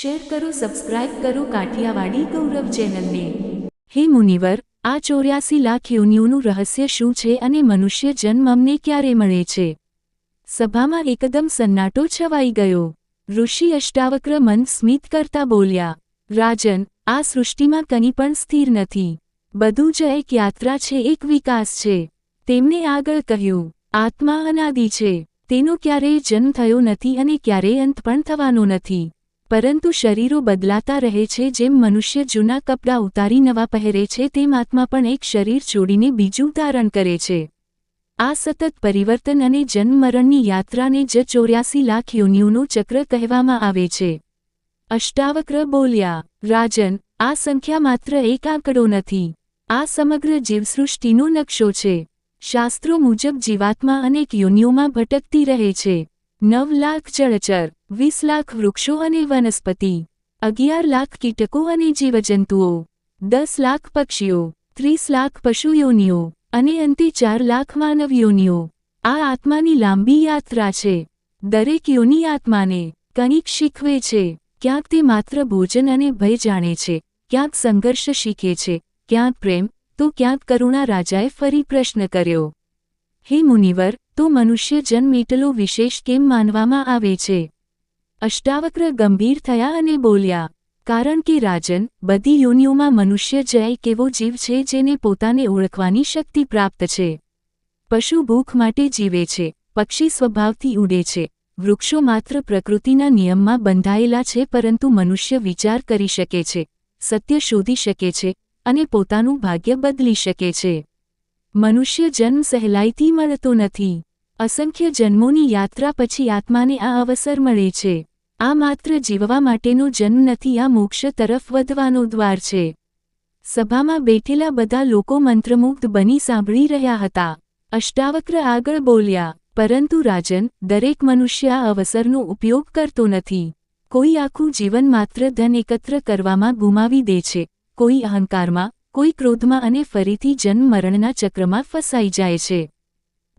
Share કરો, subscribe કરો કાઠિયાવાડી ગૌરવ ચેનલને। હે મુનિવર, આ 84 લાખ યોનિઓનું રહસ્ય શું છે અને મનુષ્ય જન્મ અમને ક્યારે મળે છે? સભામાં એકદમ સન્નાટો છવાઈ ગયો। ઋષિ અષ્ટાવક્ર મન સ્મિત કરતા બોલ્યા, રાજન, આ સૃષ્ટિમાં કંઈ પણ સ્થિર નથી। બધું જ એક યાત્રા છે, એક વિકાસ છે। તેમણે આગળ કહ્યું, આત્મા અનાદિ છે। તેનો ક્યારેય જન્મ થયો નથી અને ક્યારેય અંત પણ થવાનો નથી, પરંતુ શરીરો બદલાતા રહે છે। જેમ મનુષ્ય જૂના કપડાં ઉતારી નવા પહેરે છે, તેમ આત્મા પણ એક શરીર છોડીને બીજું ધારણ કરે છે। આ સતત પરિવર્તન અને જન્મ મરણની યાત્રાને જ 84 લાખ યોનિઓનો ચક્ર કહેવામાં આવે છે। અષ્ટાવક્ર બોલ્યા, રાજન, આ સંખ્યા માત્ર એક આંકડો નથી, આ સમગ્ર જીવસૃષ્ટિનો નકશો છે। શાસ્ત્રો મુજબ જીવાત્મા અનેક યોનિઓમાં ભટકતી રહે છે। 9 લાખ જળચર, 20 લાખ વૃક્ષો અને વનસ્પતિ, 11 લાખ કીટકો અને જીવજંતુઓ, 10 લાખ પક્ષીઓ, 30 લાખ પશુ યોનિઓ અને અંતે 4 લાખ માનવ યોનિઓ। આ આત્માની લાંબી યાત્રા છે। દરેક યોનિ આત્માને કંઈક શીખવે છે। ક્યાંક તે માત્ર ભોજન અને ભય જાણે છે, ક્યાંક સંઘર્ષ શીખે છે, ક્યાંક પ્રેમ, તો ક્યાંક કરુણા। રાજાએ ફરી પ્રશ્ન કર્યો, હે મુનિવર, તો મનુષ્ય જન્મ એટલો વિશેષ કેમ માનવામાં આવે છે? અષ્ટાવક્ર ગંભીર થયા અને બોલ્યા, કારણ કે રાજન, બધી યોનિઓમાં મનુષ્ય જ એક એવો જીવ છે જેને પોતાને ઓળખવાની શક્તિ પ્રાપ્ત છે। પશુ ભૂખ માટે જીવે છે, પક્ષી સ્વભાવથી ઉડે છે, વૃક્ષો માત્ર પ્રકૃતિના નિયમમાં બંધાયેલા છે, પરંતુ મનુષ્ય વિચાર કરી શકે છે, સત્ય શોધી શકે છે અને પોતાનું ભાગ્ય બદલી શકે છે। મનુષ્ય જન્મ સહેલાઈથી મળતો નથી। અસંખ્ય જન્મોની યાત્રા પછી આત્માને આ અવસર મળે છે। આ માત્ર જીવવા માટેનો જન્મ નથી, આ મોક્ષ તરફ વધવાનો દ્વાર છે। સભામાં બેઠેલા બધા લોકો મંત્રમુગ્ધ બની સાંભળી રહ્યા હતા। અષ્ટાવક્ર આગળ બોલ્યા, પરંતુ રાજન, દરેક મનુષ્ય આ અવસરનો ઉપયોગ કરતો નથી। કોઈ આખું જીવન માત્ર ધન એકત્ર કરવામાં ગુમાવી દે છે, કોઈ અહંકારમાં, કોઈ ક્રોધમાં અને ફરીથી જન્મ મરણના ચક્રમાં ફસાઈ જાય છે।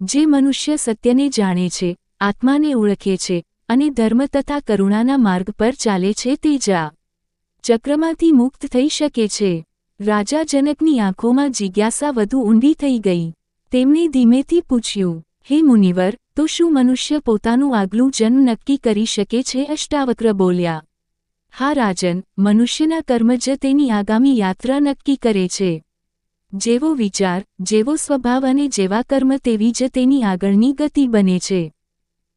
જે મનુષ્ય સત્યને જાણે છે, આત્માને ઓળખે છે અને ધર્મ તથા કરુણાના માર્ગ પર ચાલે છે, તે જ આ ચક્રમાંથી મુક્ત થઈ શકે છે। રાજા જનકની આંખોમાં જિજ્ઞાસા વધુ ઊંડી થઈ ગઈ। તેમણે ધીમેથી પૂછ્યું, હે મુનિવર, તો શું મનુષ્ય પોતાનું આગલું જન્મ નક્કી કરી શકે છે? અષ્ટાવક્ર બોલ્યા, હા રાજન, મનુષ્યના કર્મ જ તેની આગામી યાત્રા નક્કી કરે છે। જેવો વિચાર, જેવો સ્વભાવ અને જેવા કર્મ, તેવી જ તેની આગળની ગતિ બને છે।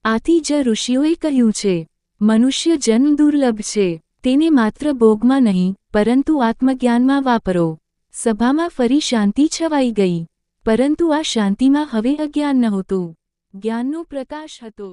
આથી જ ઋષિઓએ કહ્યું છે, મનુષ્ય જન્મ દુર્લભ છે, તેને માત્ર ભોગમાં નહીં, પરંતુ આત્મજ્ઞાનમાં વાપરો। સભામાં ફરી શાંતિ છવાઈ ગઈ, પરંતુ આ શાંતિમાં હવે અજ્ઞાન નહોતું, જ્ઞાનનો પ્રકાશ હતો।